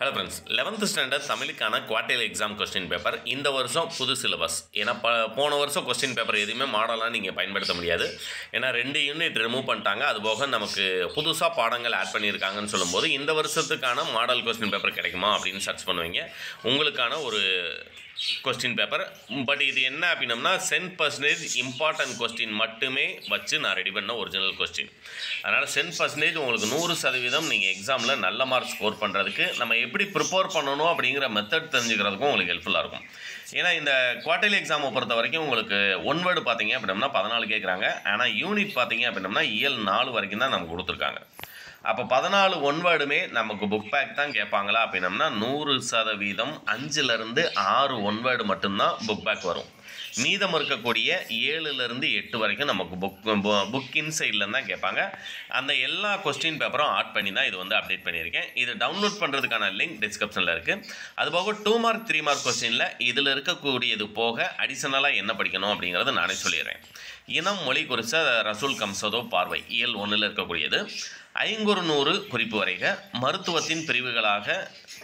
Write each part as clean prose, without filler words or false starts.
Hello friends, 11th standard தமிழுக்கான quarterly exam question paper இந்த வருஷம் புது சிலபஸ். ஏன்னா போன வருஷம் கொஸ்டின் பேப்பர் எதுவுமே மாடலாக நீங்கள் பயன்படுத்த முடியாது. ஏன்னா 2 யூனிட் ரிமூவ் பண்ணிட்டாங்க. அதுபோக நமக்கு புதுசாக பாடங்கள் ஆட் பண்ணியிருக்காங்கன்னு சொல்லும்போது இந்த வருஷத்துக்கான மாடல் கொஸ்டின் பேப்பர் கிடைக்குமா அப்படின்னு சர்ச் பண்ணுவீங்க. உங்களுக்கான ஒரு கொஸ்டின் பேப்பர். பட் இது என்ன அப்படின்னம்னா 10% இம்பார்ட்டன்ட் கொஸ்டின் மட்டுமே வச்சு நான் ரெடி பண்ண ஒரிஜினல் கொஸ்டின். அதனால் 10% உங்களுக்கு 100% நீங்கள் எக்ஸாமில் நல்ல மார்க் ஸ்கோர் பண்ணுறதுக்கு நம்ம எப்படி ப்ரிப்பேர் பண்ணணும் அப்படிங்கிற மெத்தட் தெரிஞ்சுக்கிறதுக்கும் உங்களுக்கு ஹெல்ப்ஃபுல்லாக இருக்கும். ஏன்னா இந்த குவார்டர்லி எக்ஸாமை பொறுத்த வரைக்கும் உங்களுக்கு ஒன் வேர்டு பார்த்தீங்க அப்படின்னா 14 கேட்குறாங்க. ஆனால் யூனிட் பார்த்தீங்க அப்படின்னம்னா இயல் 4 வரைக்கும் தான் நமக்கு கொடுத்துருக்காங்க. அப்போ 14 ஒன் வேர்டுமே நமக்கு புக் பேக் தான் கேட்பாங்களா அப்படின்னம்னா 100% 5லேருந்து 6 ஒன் வேர்டு மட்டும்தான் புக் பேக் வரும். மீதம் இருக்கக்கூடிய 7லேருந்து 8 வரைக்கும் நமக்கு புக் இன்சைடில் தான் கேட்பாங்க. அந்த எல்லா கொஸ்டின் பேப்பரும் ஆட் பண்ணி தான் இது வந்து அப்டேட் பண்ணியிருக்கேன். இது டவுன்லோட் பண்ணுறதுக்கான லிங்க் டிஸ்கிரிப்ஷனில் இருக்குது. அதுபோக 2 மார்க் 3 மார்க் கொஸ்டினில் இதில் இருக்கக்கூடியது போக அடிஷனலாக என்ன படிக்கணும் அப்படிங்கிறத நானே சொல்லிடுறேன். இனம் மொழி குறித்த ரசூல் கம்சதோ பார்வை இயல் 1ல் இருக்கக்கூடியது. 500 குறிப்பு வரைக. மருத்துவத்தின் பிரிவுகளாக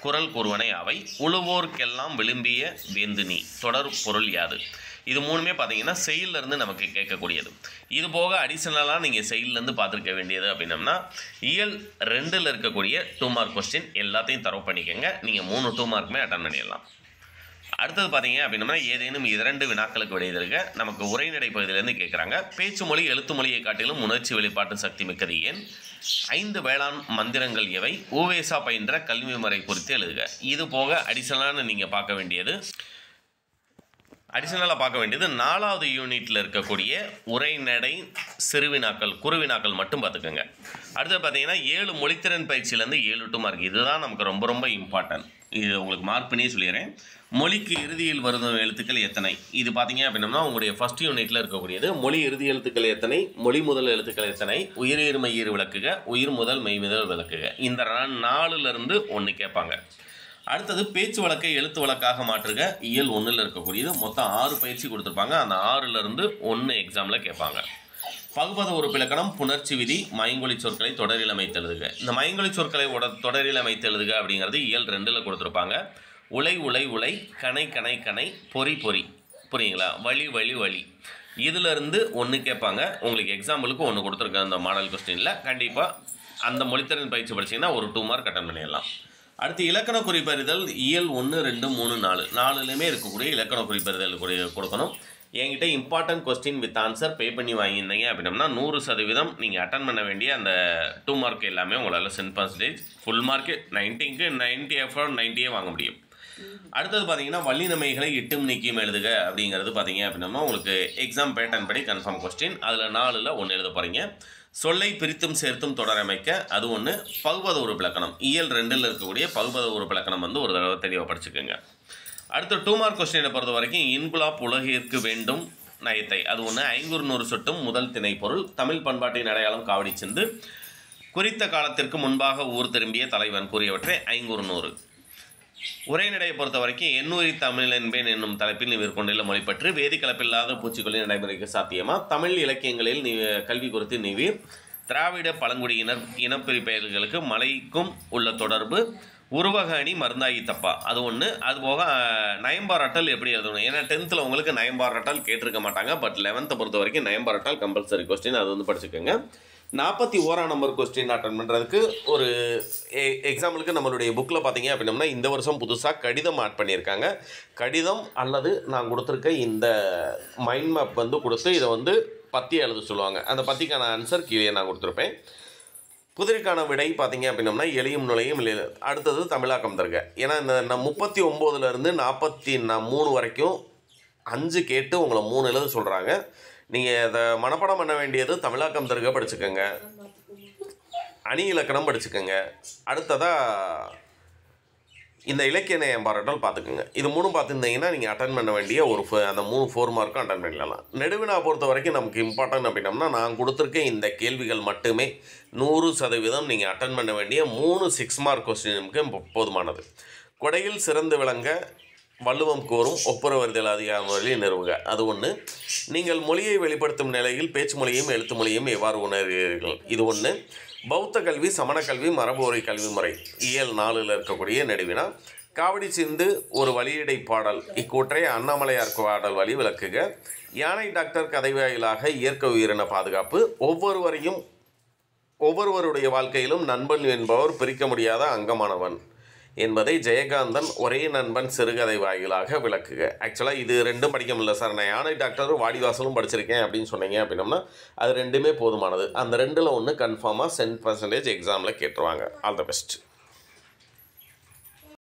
குரல் கூறுவனை அவை. உழுவோர்க்கெல்லாம் விரும்பிய வேந்துனி தொடர் பொருள் யாது. இது மூணுமே பார்த்தீங்கன்னா செயலிருந்து நமக்கு கேட்கக்கூடியது. இது போக அடிஷனலாக நீங்கள் செயலிருந்து பார்த்துருக்க வேண்டியது அப்படின்னம்னா இயல் 2ல் இருக்கக்கூடிய 2 மார்க் கொஸ்டின் எல்லாத்தையும் தரவு பண்ணிக்கோங்க. நீங்கள் 3 2 மார்க்குமே அட்டன் பண்ணிடலாம். அடுத்தது பார்த்தீங்க அப்படின்னா ஏதேனும் 2 வினாக்களுக்கு விடைதருக நமக்கு உரைநடை பகுதியிலேருந்து கேட்குறாங்க. பேச்சு மொழி எழுத்து மொழியை காட்டிலும் உணர்ச்சி வெளிப்பாட்டு சக்தி மிக்கது ஏன்? 5 வேளாண் மந்திரங்கள் எவை? ஊவேசா பயின்ற கல்வி முறை குறித்து எழுதுக. இது போக அடிஷனலாக நீங்கள் பார்க்க வேண்டியது 4வது யூனிட்டில் இருக்கக்கூடிய உரைநடை சிறுவினாக்கள் குறுவினாக்கள் மட்டும் பார்த்துக்கோங்க. அடுத்து பார்த்தீங்கன்னா 7 மொழித்திறன் பயிற்சியிலேருந்து 7 2 மார்க். இதுதான் நமக்கு ரொம்ப ரொம்ப இம்பார்ட்டன்ட். இது உங்களுக்கு மார்க் பண்ணியே சொல்லிடுறேன். மொழிக்கு இறுதியில் வரும் எழுத்துக்கள் எத்தனை? இது பார்த்தீங்க அப்படின்னா உங்களுடைய ஃபர்ஸ்ட் யூனிட்டில் இருக்கக்கூடியது. மொழி இறுதி எழுத்துக்கள் எத்தனை? மொழி முதல் எழுத்துக்கள் எத்தனை? உயிர் மெய்யீர் விளக்குக. உயிர் முதல் மெய் முதல் விளக்குக. இந்த 4லேருந்து 1 கேட்பாங்க. அடுத்தது பேச்சு வழக்கை எழுத்து வழக்காக மாற்றுக. இயல் 1ல் இருக்கக்கூடியது. மொத்தம் 6 பயிற்சி கொடுத்துருப்பாங்க. அந்த 6லேருந்து 1 எக்ஸாமில் கேட்பாங்க. பகுபத உறுப்பிலக்கணம் புணர்ச்சி விதி மயங்கொலி சொற்களை தொடரில் அமைத்து எழுதுக. இந்த மயங்கொலி சொற்களை தொடரில் அமைத்து எழுதுக அப்படிங்கிறது இயல் 2ல் கொடுத்துருப்பாங்க. உலை உலை உலை, கணை கணை கணை, பொறி பொறி. புரியுங்களா? வழி வழி வழி. இதிலிருந்து 1 கேட்பாங்க. உங்களுக்கு எக்ஸாம்பிளுக்கு 1 கொடுத்துருக்க அந்த மாடல் கொஸ்டினில் கண்டிப்பாக அந்த மொழித்திறன் பயிற்சி படிச்சிங்கன்னா ஒரு 2 மார்க் அட்டன் பண்ணிடலாம். அடுத்து இலக்கண குறிப்பறிதல் இயல் 1 2 3 4 4லையுமே இருக்கக்கூடிய இலக்கண குறிப்பறிதல் கொடுக்கணும். என்கிட்ட இம்பார்ட்டன்ட் கொஸ்டின் வித் ஆன்சர் பே பண்ணி வாங்கியிருந்தீங்க அப்படின்னா 100% நீங்கள் அட்டன் பண்ண வேண்டிய அந்த 2 மார்க் எல்லாமே உங்களால் 10% ஃபுல் மார்க்கு 90க்கு 90 எஃபோர்ட் 90 வாங்க முடியும். அடுத்தது பார்த்தீங்கன்னா வல்லினமைகளை இட்டும் நீக்கியும் எழுதுக அப்படிங்கிறது பார்த்தீங்க அப்படின்னா உங்களுக்கு எக்ஸாம் பேட்டர்ன் படி கன்ஃபார்ம் கொஸ்டின். அதில் 4ல் 1 எழுத போகிறீங்க. சொல்லை பிரித்தும் சேர்த்தும் தொடரமைக்க அது 1. பகுபத உறுப்பிலக்கணம் இயல் 2ல் இருக்கக்கூடிய பகுபத உறுப்பிலக்கணம் வந்து ஒரு தடவை தெளிவாக படிச்சுக்கோங்க. அடுத்து 2 மார்க் கொஸ்டினை பொறுத்த வரைக்கும் இன்குலாப் உலகிற்கு வேண்டும் நயத்தை அது 1. 500 சொட்டும் முதல் திணை பொருள். தமிழ் பண்பாட்டின் அடையாளம் காவடி சிந்து. குறித்த காலத்திற்கு முன்பாக ஊர் திரும்பிய தலைவன் கூறியவற்றை 500. உரைநடையை பொறுத்த வரைக்கும் எண்ணூரி தமிழ் என்பேன் என்னும் தலைப்பில் நீ கொண்டுள்ள மொழி பற்றி வேதி கலப்பில்லாத பூச்சிக்கொல்லி நடைமுறைக்கு சாத்தியமா? தமிழ் இலக்கியங்களில் கல்வி குறித்து நீவீர். திராவிட பழங்குடியினர் இனப்பிரிப்பெயர்களுக்கு மலைக்கும் உள்ள தொடர்பு. உருவக அணி மருந்தாயி தப்பா அது 1. அதுபோக நயம்பாராட்டல் எப்படி எழுதணும்? ஏன்னா 10th உங்களுக்கு நயம்பாராட்டல் கேட்டிருக்க மாட்டாங்க. பட் 11th பொறுத்த வரைக்கும் நயம்பாராட்டல் கம்பல்சரி கொஸ்டின். அது வந்து படிச்சுக்கோங்க. 41ஆம் நம்பர் கொஸ்டின் அட்டன் பண்ணுறதுக்கு ஒரு எக்ஸாம்பிளுக்கு நம்மளுடைய புக்கில் பார்த்தீங்க அப்படின்னம்னா இந்த வருஷம் புதுசாக கடிதம் ஆட் பண்ணியிருக்காங்க. கடிதம் அல்லது நான் கொடுத்துருக்க இந்த மைண்ட் மேப் வந்து கொடுத்து இதை வந்து பத்தி எழுத சொல்லுவாங்க. அந்த பத்திக்கான ஆன்சர் கீழே நான் கொடுத்துருப்பேன். புதிருக்கான விடை பார்த்தீங்க அப்படின்னம்னா எளியும் நுழையும். அடுத்தது தமிழாக்கம் தருக. ஏன்னா இந்த 39லேருந்து 43 வரைக்கும் 5 கேட்டு உங்களை 3 எழுத சொல்கிறாங்க. நீங்கள் அதை மனப்பாடம் பண்ண வேண்டியது தமிழாக்கம் தருக படிச்சுக்கோங்க. அணி இலக்கணம் படிச்சுக்கோங்க. அடுத்ததாக இந்த இலக்கிய நயம்பாராட்டல் பார்த்துக்குங்க. இது 3 பார்த்துருந்தீங்கன்னா நீங்கள் அட்டன் பண்ண வேண்டிய அந்த 4 மார்க்கும் அட்டன் பண்ணிடலாம். நெடுவினா பொறுத்த வரைக்கும் நமக்கு இம்பார்ட்டன்ட் அப்படின்னம்னா நான் கொடுத்துருக்க இந்த கேள்விகள் மட்டுமே 100% நீங்கள் அட்டன் பண்ண வேண்டிய 3 6 மார்க் கொஸ்டினுக்கு போதுமானது. கொடையில் சிறந்து விளங்க வள்ளுவம் கோரும் ஒப்புரவறிதல் அதிகாரம் வழி நிறுவுக. அது ஒன்று. நீங்கள் மொழியை வெளிப்படுத்தும் நிலையில் பேச்சு மொழியும் எழுத்து மொழியும் எவ்வாறு உணர்கிறீர்கள்? இது ஒன்று. பௌத்த கல்வி, சமண கல்வி, மரபு உரை கல்வி முறை இயல் 4ல் இருக்கக்கூடிய நெடுவினா. காவடி சிந்து ஒரு வழியடை பாடல். இக்கூற்றை அண்ணாமலையார் பாடல் வழி விளக்குக. யானை டாக்டர் கதை வாயிலாக இயற்கை உயிரின பாதுகாப்பு. ஒவ்வொருவருடைய வாழ்க்கையிலும் நண்பன் என்பவர் பிரிக்க முடியாத அங்கமானவன் என்பதை ஜெயகாந்தன் ஒரே நண்பன் சிறுகதை வாயிலாக விளக்குக. ஆக்சுவலாக இது ரெண்டும் படிக்க முடியல சார், நான் யானை டாக்டரும் வாடிவாசலும் படிச்சிருக்கேன் அப்படின்னு சொன்னீங்க அப்படின்னோம்னா அது ரெண்டுமே போதுமானது. அந்த ரெண்டில் ஒன்று கன்ஃபார்மாக 100% எக்ஸாமில் கேட்டுருவாங்க. All the best.